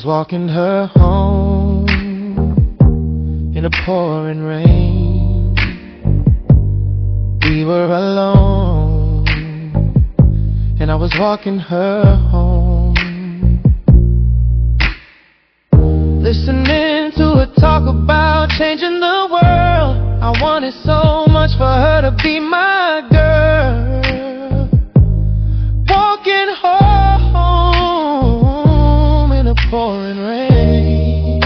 was walking her home in the pouring rain. We were alone, and I was walking her home, listening to her talk about changing the world. I wanted so much for her to be my girl. Walking home in the pouring rain.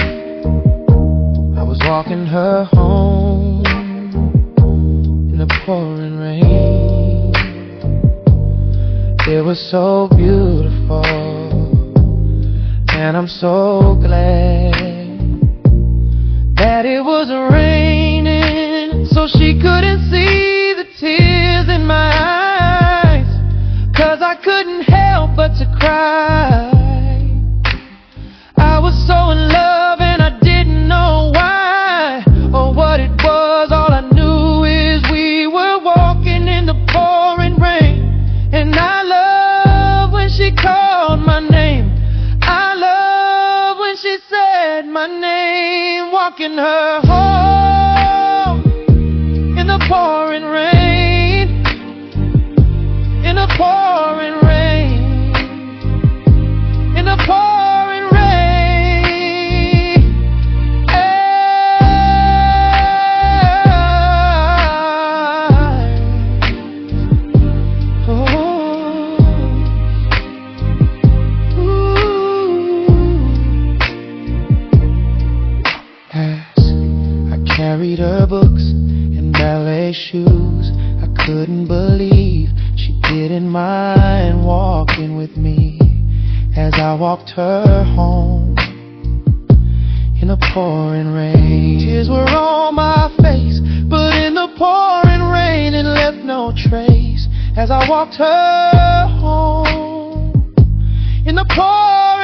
I was walking her home in the pouring rain. It was so beautiful, and I'm so glad that it was raining, so she couldn't see the tears in my eyes, 'cause I couldn't help but to cry. I was so in love and I didn't know why or what it was. All I knew is we were walking in the pouring rain, and I love when she called my name. I love when she said my name. Walking her home in the pouring rain, in the pouring rain, in the pouring rain. I carried her books and ballet shoes. I couldn't believe she didn't mind walking with me as I walked her home in the pouring rain. Tears were on my face, but in the pouring rain it left no trace as I walked her home in the pouring